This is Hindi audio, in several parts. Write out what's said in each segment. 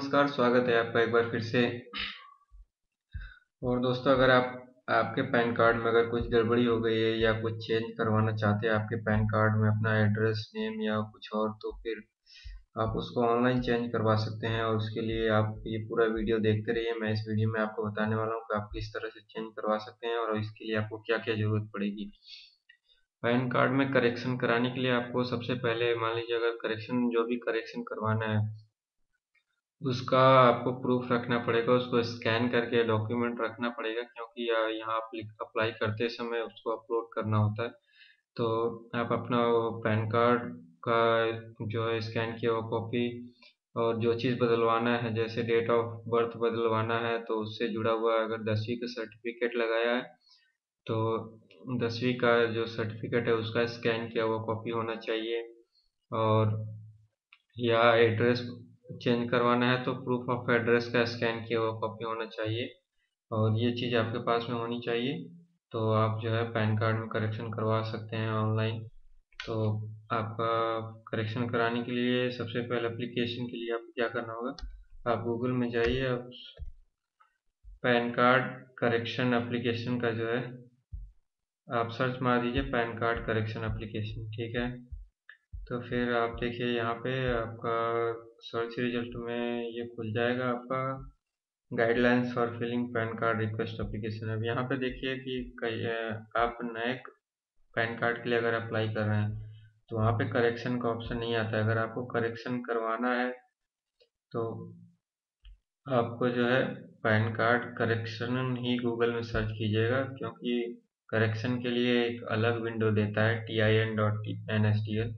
नमस्कार, स्वागत है आपका एक बार फिर से। और दोस्तों, अगर आपके पैन कार्ड में अगर कुछ गड़बड़ी हो गई है या कुछ चेंज करवाना चाहते हैं आपके पैन कार्ड में अपना एड्रेस, नेम या कुछ और, तो फिर आप उसको ऑनलाइन चेंज करवा सकते हैं। और उसके लिए आप ये पूरा वीडियो देखते रहिए। मैं इस वीडियो में आपको बताने वाला हूँ कि आप किस तरह से चेंज करवा सकते हैं और इसके लिए आपको क्या क्या ज़रूरत पड़ेगी। पैन कार्ड में करेक्शन कराने के लिए आपको सबसे पहले, मान लीजिए अगर करेक्शन, जो भी करेक्शन करवाना है उसका आपको प्रूफ रखना पड़ेगा, उसको स्कैन करके डॉक्यूमेंट रखना पड़ेगा, क्योंकि यहाँ अप्लाई करते समय उसको अपलोड करना होता है। तो आप अपना वो पैन कार्ड का जो है स्कैन किया हुआ कॉपी, और जो चीज़ बदलवाना है जैसे डेट ऑफ बर्थ बदलवाना है तो उससे जुड़ा हुआ अगर 10वीं का सर्टिफिकेट लगाया है तो 10वीं का जो सर्टिफिकेट है उसका स्कैन किया हुआ कॉपी होना चाहिए। और या एड्रेस चेंज करवाना है तो प्रूफ ऑफ एड्रेस का स्कैन किया हुआ कॉपी होना चाहिए। और ये चीज़ आपके पास में होनी चाहिए, तो आप जो है पैन कार्ड में करेक्शन करवा सकते हैं ऑनलाइन। तो आपका करेक्शन कराने के लिए सबसे पहले एप्लीकेशन के लिए आपको क्या करना होगा, आप गूगल में जाइए, आप पैन कार्ड करेक्शन एप्लीकेशन का जो है आप सर्च मार दीजिए, पैन कार्ड करेक्शन एप्लीकेशन, ठीक है। तो फिर आप देखिए यहाँ पे आपका सर्च रिजल्ट में ये खुल जाएगा आपका guidelines for filling PAN card request application. अब यहाँ पे देखिए कि कई आप नए पैन कार्ड के लिए अगर अप्लाई कर रहे हैं तो वहाँ पे करेक्शन का ऑप्शन नहीं आता है। अगर आपको करेक्शन करवाना है तो आपको जो है पैन कार्ड करेक्शन ही गूगल में सर्च कीजिएगा, क्योंकि करेक्शन के लिए एक अलग विंडो देता है tin.nsdl।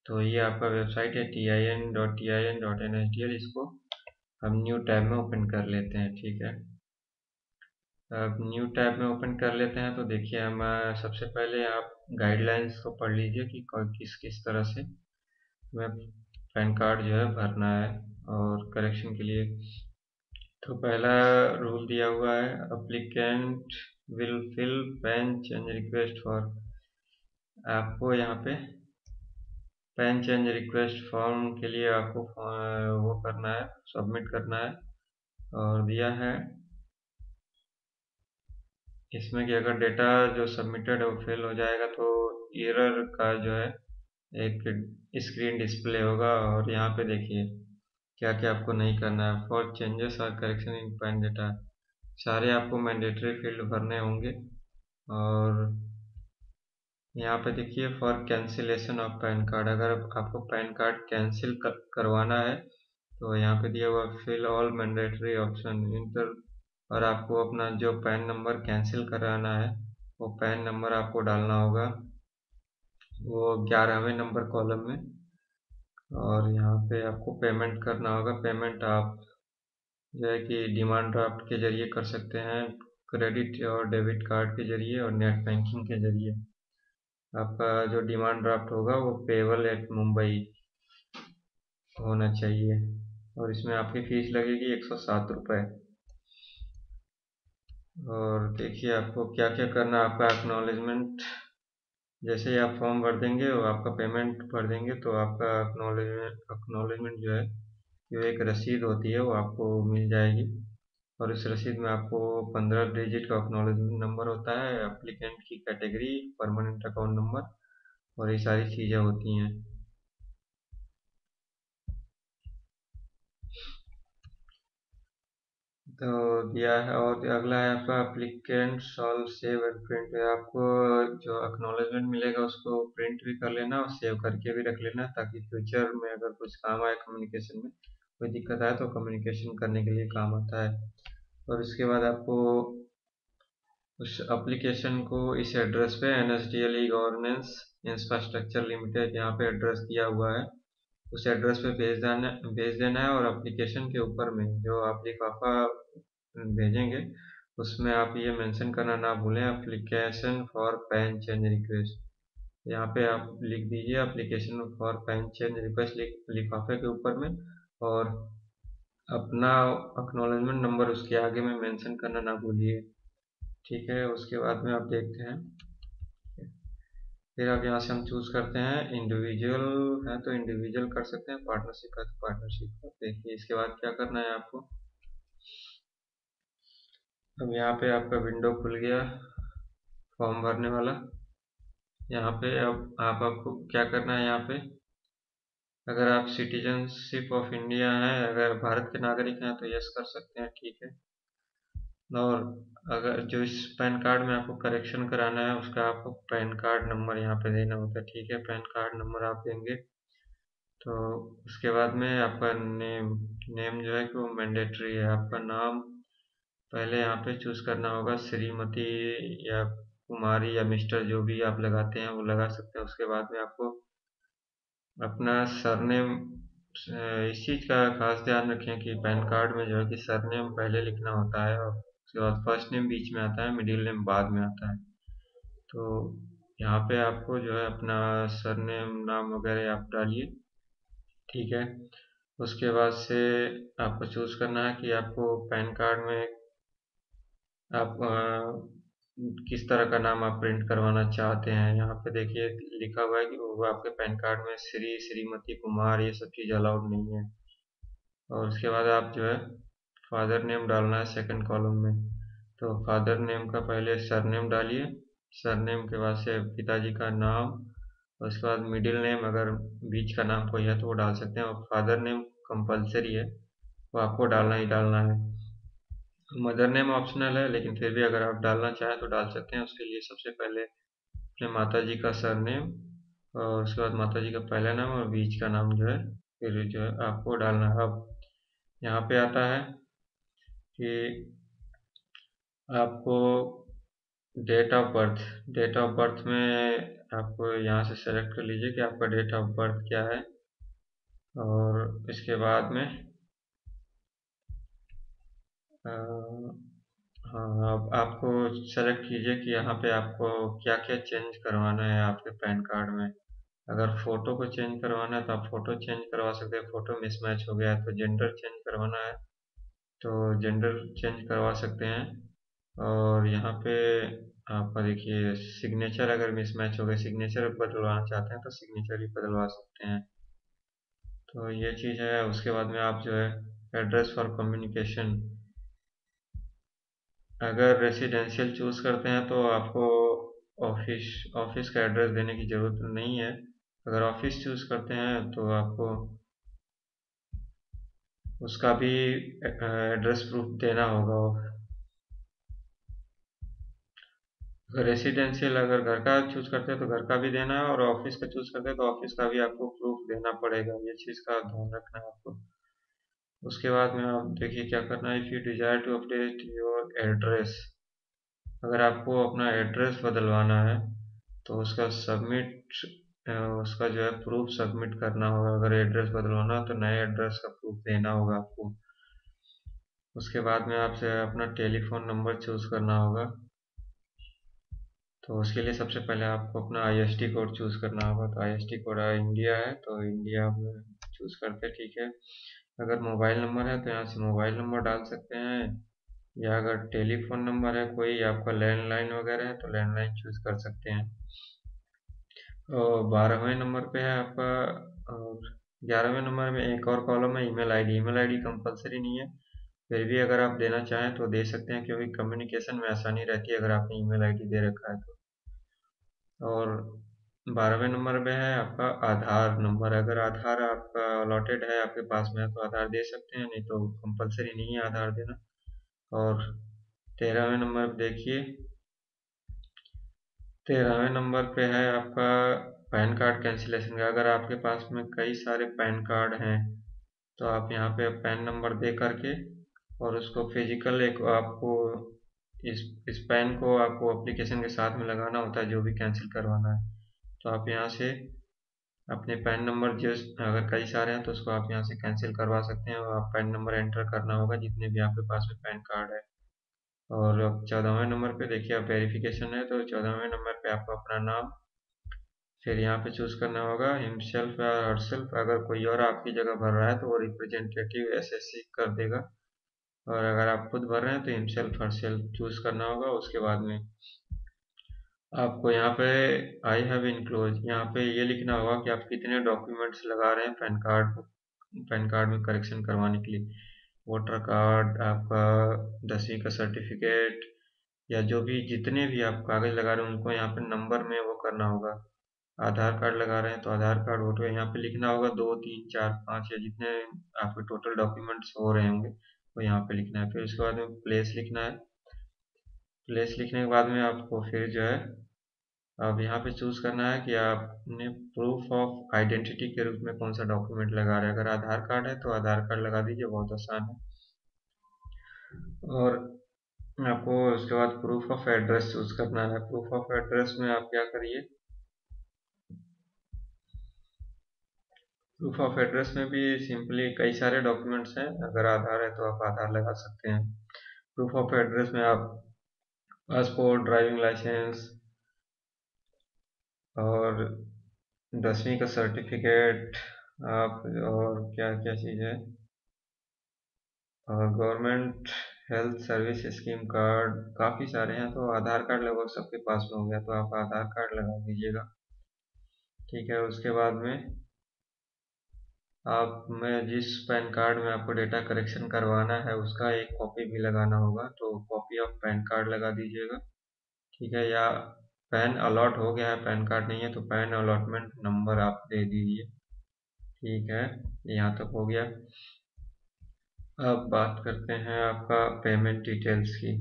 तो ये आपका वेबसाइट है tin.tin.nsdl। इसको हम न्यू टैब में ओपन कर लेते हैं, ठीक है। अब न्यू टैब में ओपन कर लेते हैं तो देखिए हम सबसे पहले आप गाइडलाइंस को पढ़ लीजिए कि किस किस तरह से हमें पैन कार्ड जो है भरना है और करेक्शन के लिए। तो पहला रूल दिया हुआ है, applicant will fill PAN change request for. आपको यहाँ पे पैन चेंज रिक्वेस्ट फॉर्म के लिए आपको वो करना है, सबमिट करना है। और दिया है इसमें कि अगर डेटा जो सबमिटेड है वो फेल हो जाएगा तो एरर का जो है एक स्क्रीन डिस्प्ले होगा। और यहाँ पे देखिए क्या क्या आपको नहीं करना है। फॉर चेंजेस और करेक्शन इन पैन डेटा, सारे आपको मैंडेटरी फील्ड भरने होंगे। और यहाँ पे देखिए for cancellation of pan card, अगर आपको पैन कार्ड कैंसिल करवाना है तो यहाँ पे दिया हुआ fill all mandatory option enter. और आपको अपना जो पैन नंबर कैंसिल कराना है वो पैन नंबर आपको डालना होगा, वो 11वें नंबर कॉलम में। और यहाँ पे आपको पेमेंट करना होगा। पेमेंट आप जो है कि डिमांड ड्राफ्ट के जरिए कर सकते हैं, क्रेडिट और डेबिट कार्ड के जरिए और नेट बैंकिंग के जरिए। आपका जो डिमांड ड्राफ्ट होगा वो पेबल एट मुंबई होना चाहिए, और इसमें आपकी फीस लगेगी 107 रुपये। और देखिए आपको क्या क्या करना है। आपका एक्नॉलेजमेंट, जैसे ही आप फॉर्म भर देंगे और आपका पेमेंट भर देंगे तो आपका एक्नॉलेजमेंट जो है, जो एक रसीद होती है वो आपको मिल जाएगी। और इस रसीद में आपको 15 डिजिट का एक्नॉलेजमेंट नंबर होता है, एप्लीकेंट की कैटेगरी, परमानेंट अकाउंट नंबर, और ये सारी चीज़ें होती हैं। तो दिया है। और अगला है आपका applicant solve save and print. आपको जो एक्नॉलेजमेंट मिलेगा उसको प्रिंट भी कर लेना और सेव करके भी रख लेना, ताकि फ्यूचर में अगर कुछ काम आए, कम्युनिकेशन में कोई दिक्कत आए तो कम्युनिकेशन करने के लिए काम आता है। और इसके बाद आपको उस एप्लीकेशन को इस एड्रेस पे NSDL e governance infrastructure limited, यहाँ पे एड्रेस दिया हुआ है, उस एड्रेस पे भेज देना है। और एप्लीकेशन के ऊपर में जो आप लिफाफा भेजेंगे उसमें आप ये मेंशन करना ना भूलें, application for pan change request. यहाँ पे आप लिख दीजिए application for pan change request लिफाफे के ऊपर में, और अपना एक्नॉलेजमेंट नंबर उसके आगे में मेंशन करना ना भूलिए, ठीक है। उसके बाद में आप देखते हैं फिर अब यहाँ से हम चूज करते हैं इंडिविजुअल है तो इंडिविजुअल कर सकते हैं, पार्टनरशिप है तो पार्टनरशिप। देखिए इसके बाद क्या करना है आपको। अब यहाँ पे आपका विंडो खुल गया फॉर्म भरने वाला। यहाँ पे अब आपको क्या करना है। यहाँ पे अगर आप सिटीजनशिप ऑफ इंडिया हैं, अगर भारत के नागरिक हैं तो यस कर सकते हैं, ठीक है। और अगर जो इस पैन कार्ड में आपको करेक्शन कराना है उसका आपको पैन कार्ड नंबर यहाँ पे देना होता है, ठीक है। पैन कार्ड नंबर आप देंगे तो उसके बाद में आपका नेम नेम जो है कि वो मैंडेटरी है। आपका नाम पहले यहाँ पे चूज करना होगा, श्रीमती या कुमारी या मिस्टर जो भी आप लगाते हैं वो लगा सकते हैं। उसके बाद में आपको अपना सरनेम, इस चीज़ का खास ध्यान रखें कि पैन कार्ड में जो है कि सरनेम पहले लिखना होता है और उसके बाद फर्स्ट नेम बीच में आता है, मिडिल नेम बाद में आता है। तो यहाँ पे आपको जो है अपना सरनेम नाम वगैरह आप डालिए, ठीक है। उसके बाद से आपको चूज करना है कि आपको पैन कार्ड में आप किस तरह का नाम आप प्रिंट करवाना चाहते हैं। यहाँ पे देखिए लिखा हुआ है कि वो आपके पैन कार्ड में श्री, श्रीमती, कुमार ये सब चीज़ अलाउड नहीं है। और उसके बाद आप जो है फादर नेम डालना है सेकंड कॉलम में। तो फादर नेम का पहले सरनेम डालिए, सरनेम के बाद से पिताजी का नाम, और उसके बाद मिडिल नेम, अगर बीच का नाम कोई है तो वो डाल सकते हैं। और फादर नेम कंपलसरी है, वो आपको डालना ही डालना है। मदर नेम ऑप्शनल है लेकिन फिर भी अगर आप डालना चाहें तो डाल सकते हैं। उसके लिए सबसे पहले अपने माता जी का सरनेम और उसके बाद माता जी का पहला नाम और बीच का नाम जो है फिर जो है आपको डालना है। अब यहाँ पे आता है कि आपको date of birth, date of birth में आपको यहाँ से सेलेक्ट कर लीजिए कि आपका डेट ऑफ बर्थ क्या है। और इसके बाद में अ, हाँ, अब आपको सेलेक्ट कीजिए कि यहाँ पे आपको क्या क्या चेंज करवाना है आपके पैन कार्ड में। अगर फोटो को चेंज करवाना है तो आप फोटो चेंज करवा सकते हैं, फोटो मिसमैच हो गया है तो। जेंडर चेंज करवाना है तो जेंडर चेंज करवा सकते हैं। और यहाँ पे आपका देखिए सिग्नेचर अगर मिसमैच हो गया, सिग्नेचर बदलवाना चाहते हैं तो सिग्नेचर भी बदलवा सकते हैं। तो ये चीज़ है। उसके बाद में आप जो है एड्रेस फॉर कम्युनिकेशन, अगर रेसिडेंशियल चूज करते हैं तो आपको ऑफिस ऑफिस का एड्रेस देने की ज़रूरत नहीं है। अगर ऑफिस चूज करते हैं तो आपको उसका भी एड्रेस प्रूफ देना होगा। अगर रेसिडेंशियल अगर घर का चूज करते हैं तो घर का भी देना है, और ऑफिस का चूज करते हैं तो ऑफिस का भी आपको प्रूफ देना पड़ेगा। ये चीज़ का ध्यान रखना है आपको। उसके बाद में आप देखिए क्या करना है। If you desire to update your address, अगर आपको अपना एड्रेस बदलवाना है तो उसका सबमिट, उसका जो है प्रूफ सबमिट करना होगा। अगर एड्रेस बदलवाना है तो नए एड्रेस का प्रूफ देना होगा आपको। उसके बाद में आपसे अपना टेलीफोन नंबर चूज करना होगा। तो उसके लिए सबसे पहले आपको अपना आईएसडी कोड चूज करना होगा। तो आईएसडी कोड इंडिया है तो इंडिया में चूज करते हैं, ठीक है। अगर मोबाइल नंबर है तो यहाँ से मोबाइल नंबर डाल सकते हैं, या अगर टेलीफोन नंबर है कोई आपका लैंडलाइन वगैरह है तो लैंडलाइन चूज कर सकते हैं। और 12वें नंबर पे है आपका, और 11वें नंबर में एक और कॉलम है email ID. Email ID compulsory नहीं है, फिर भी अगर आप देना चाहें तो दे सकते हैं क्योंकि कम्युनिकेशन में आसानी रहती है अगर आपने ईमेल आईडी दे रखा है तो। और 12वें नंबर पे है आपका आधार नंबर। अगर आधार आपका अलॉटेड है आपके पास में है तो आधार दे सकते हैं, नहीं तो कंपलसरी नहीं है आधार देना। और 13वें नंबर पे देखिए, 13वें नंबर पे है आपका पैन कार्ड कैंसिलेशन का। अगर आपके पास में कई सारे पैन कार्ड हैं तो आप यहाँ पे पैन नंबर दे करके और उसको फिजिकल एक आपको इस पैन को आपको एप्लीकेशन के साथ में लगाना होता है जो भी कैंसिल करवाना है। तो आप यहाँ से अपने पैन नंबर जिस अगर कई सारे हैं तो उसको आप यहाँ से कैंसिल करवा सकते हैं, और आप पैन नंबर एंटर करना होगा जितने भी आपके पास में पैन कार्ड है। और अब 14वें नंबर पे देखिए आप वेरिफिकेशन है तो 14वें नंबर पे आपको अपना नाम, फिर यहाँ पे चूज करना होगा हिमसेल्फ या हरसेल्फ। अगर कोई और आपकी जगह भर रहा है तो वो रिप्रेजेंटेटिव एसएससी कर देगा, और अगर आप खुद भर रहे हैं तो हिमसेल्फ हरसेल्फ चूज करना होगा। उसके बाद में आपको यहाँ पे आई हैव इनक्लोज यहाँ पे ये लिखना होगा कि आप कितने डॉक्यूमेंट्स लगा रहे हैं पैन कार्ड में करेक्शन करवाने के लिए। वोटर कार्ड, आपका 10वीं का सर्टिफिकेट, या जो भी जितने भी आप कागज लगा रहे हैं उनको यहाँ पे नंबर में वो करना होगा। आधार कार्ड लगा रहे हैं तो आधार कार्ड वोटर यहाँ पे लिखना होगा, 2 3 4 5 या जितने आपके टोटल डॉक्यूमेंट्स हो रहे होंगे वो यहाँ पे लिखना है। फिर उसके बाद में प्लेस लिखना है। प्लेस लिखने के बाद में आपको फिर जो है अब यहाँ पे चूज करना है कि आपने प्रूफ ऑफ आइडेंटिटी के रूप में कौन सा डॉक्यूमेंट लगा रहे हैं। अगर आधार कार्ड है तो आधार कार्ड लगा दीजिए, बहुत आसान है। और आपको उसके बाद प्रूफ ऑफ एड्रेस चूज करना है। प्रूफ ऑफ एड्रेस में आप क्या करिए, प्रूफ ऑफ एड्रेस में भी सिंपली कई सारे डॉक्यूमेंट्स हैं। अगर आधार है तो आप आधार लगा सकते हैं। प्रूफ ऑफ एड्रेस में आप पासपोर्ट, ड्राइविंग लाइसेंस और 10वीं का सर्टिफिकेट, आप और क्या क्या चीज़ है, और government health service scheme card, काफ़ी सारे हैं। तो आधार कार्ड लगभग सबके पास में हो गया तो आप आधार कार्ड लगा दीजिएगा। ठीक है, उसके बाद में आप में जिस पैन कार्ड में आपको डेटा करेक्शन करवाना है उसका एक कॉपी भी लगाना होगा, तो कॉपी ऑफ पैन कार्ड लगा दीजिएगा। ठीक है, या पैन अलॉट हो गया है, पैन कार्ड नहीं है तो पैन अलॉटमेंट नंबर आप दे दीजिए। ठीक है, यहाँ तक हो गया। अब बात करते हैं आपका पेमेंट डिटेल्स की।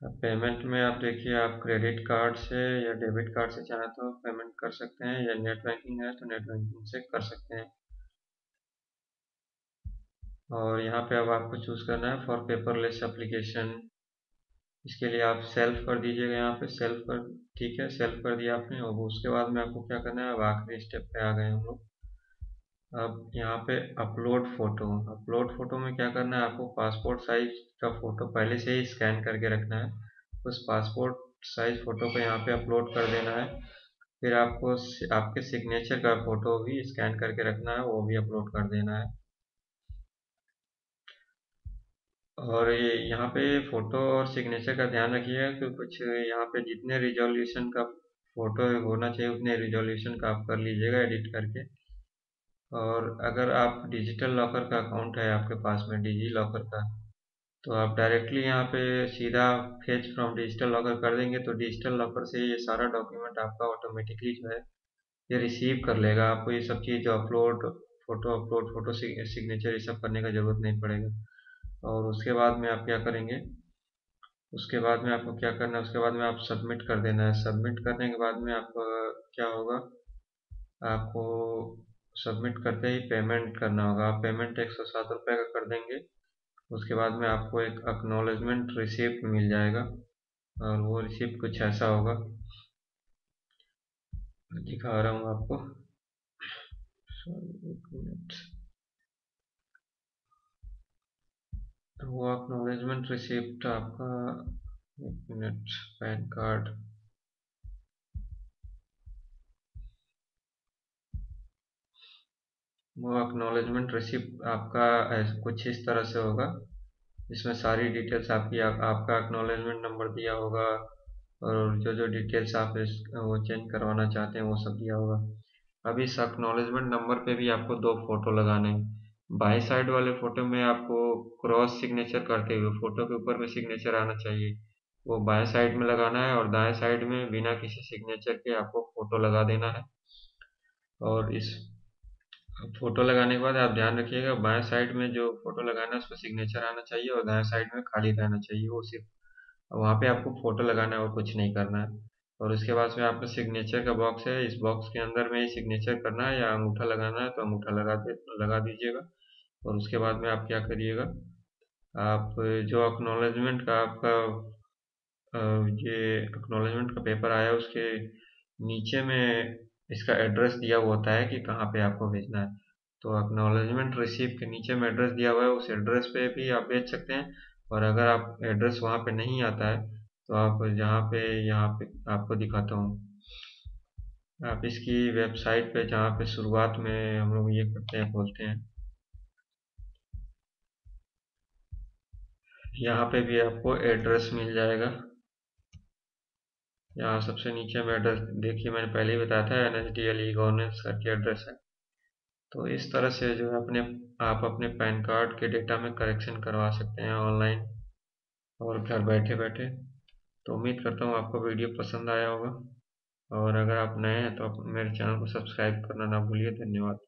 अब पेमेंट में आप देखिए, आप क्रेडिट कार्ड से या डेबिट कार्ड से चाहे तो पेमेंट कर सकते हैं, या नेट बैंकिंग है तो नेट बैंकिंग से कर सकते हैं। और यहाँ पे अब आपको चूज करना है फॉर पेपरलेस एप्लीकेशन। इसके लिए आप सेल्फ कर दीजिएगा, यहाँ पे सेल्फ कर। ठीक है, सेल्फ कर दिया आपने। और उसके बाद में आपको क्या करना है, अब आखिरी स्टेप पे आ गए हम लोग। अब यहाँ पे अपलोड फोटो। अपलोड फोटो में क्या करना है, आपको पासपोर्ट साइज का फोटो पहले से ही स्कैन करके रखना है। उस पासपोर्ट साइज फोटो को यहाँ पे अपलोड कर देना है। फिर आपको आपके सिग्नेचर का फोटो भी स्कैन करके रखना है, वो भी अपलोड कर देना है। और ये यहाँ पे फोटो और सिग्नेचर का ध्यान रखिएगा कि कुछ यहाँ पे जितने रिजोल्यूशन का फोटो होना चाहिए उतने रिजोल्यूशन का आप कर लीजिएगा एडिट करके। और अगर आप डिजिटल लॉकर का अकाउंट है आपके पास में, डिजी लॉकर का, तो आप डायरेक्टली यहाँ पे सीधा फेच फ्रॉम डिजिटल लॉकर कर देंगे तो डिजिटल लॉकर से ये सारा डॉक्यूमेंट आपका ऑटोमेटिकली जो है ये रिसीव कर लेगा। आपको ये सब चीज़ अपलोड फोटो सिग्नेचर ये सब करने का ज़रूरत नहीं पड़ेगा। और उसके बाद में आप क्या करेंगे, उसके बाद में आपको क्या करना है, उसके बाद में आप सबमिट कर देना है। सबमिट करने के बाद में आप क्या होगा, आपको सबमिट करते ही पेमेंट करना होगा। आप पेमेंट 107 रुपये का कर देंगे। उसके बाद में आपको एक एक्नॉलेजमेंट रिसिप्ट मिल जाएगा, और वो रिसिप्ट कुछ ऐसा होगा, दिखा रहा हूँ आपको। सॉरी, एक मिनट। तो वो एक्नॉलेजमेंट रिसिप्ट आपका, एक मिनट, पैन कार्ड, वो एक्नॉलेजमेंट रिसिप्ट आपका कुछ इस तरह से होगा। इसमें सारी डिटेल्स आपकी आपका एक्नॉलेजमेंट नंबर दिया होगा, और जो जो डिटेल्स आप वो चेंज करवाना चाहते हैं वो सब दिया होगा। अब इस एक्नॉलेजमेंट नंबर पे भी आपको दो फोटो लगाने हैं। बाएं साइड वाले फोटो में आपको क्रॉस सिग्नेचर करते हुए फोटो के ऊपर में सिग्नेचर आना चाहिए, वो बाएं साइड में लगाना है। और दाएं साइड में बिना किसी सिग्नेचर के आपको फोटो लगा देना है। और इस फोटो लगाने के बाद आप ध्यान रखिएगा, बाएं साइड में जो फोटो लगाना है उस पर सिग्नेचर आना चाहिए, और दाएं साइड में खाली रहना चाहिए। वो सिर्फ वहाँ पे आपको फोटो लगाना है और कुछ नहीं करना है। और उसके बाद में आपका सिग्नेचर का बॉक्स है, इस बॉक्स के अंदर में ही सिग्नेचर करना है, या अंगूठा लगाना है तो अंगूठा लगा दीजिएगा। और उसके बाद में आप क्या करिएगा, आप जो एक्नॉलेजमेंट का आपका ये एक्नॉलेजमेंट का पेपर आया उसके नीचे में इसका एड्रेस दिया हुआ होता है कि कहाँ पे आपको भेजना है। तो एक्नॉलेजमेंट रिसीप्ट के नीचे में एड्रेस दिया हुआ है, उस एड्रेस पे भी आप भेज सकते हैं। और अगर आप एड्रेस वहाँ पे नहीं आता है तो आप जहाँ पे, यहाँ पे आपको दिखाता हूँ, आप इसकी वेबसाइट पे जहाँ पे शुरुआत में हम लोग ये करते हैं, खोलते हैं, यहाँ पे भी आपको एड्रेस मिल जाएगा। यहाँ सबसे नीचे में एड्रेस देखिए, मैंने पहले ही बताया था, NSDL ई गवर्नेंस करके एड्रेस है। तो इस तरह से जो है आप अपने पैन कार्ड के डेटा में करेक्शन करवा सकते हैं ऑनलाइन और घर बैठे बैठे। तो उम्मीद करता हूँ आपको वीडियो पसंद आया होगा, और अगर आप नए हैं तो आप मेरे चैनल को सब्सक्राइब करना ना भूलिए। धन्यवाद।